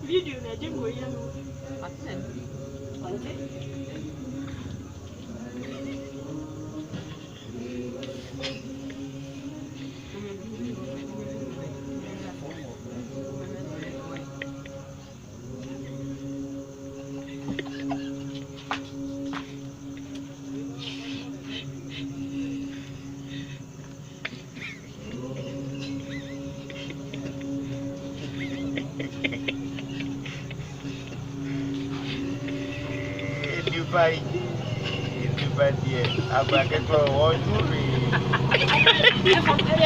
Video na jengo yenu. Asante. Everybody, I'm back at all.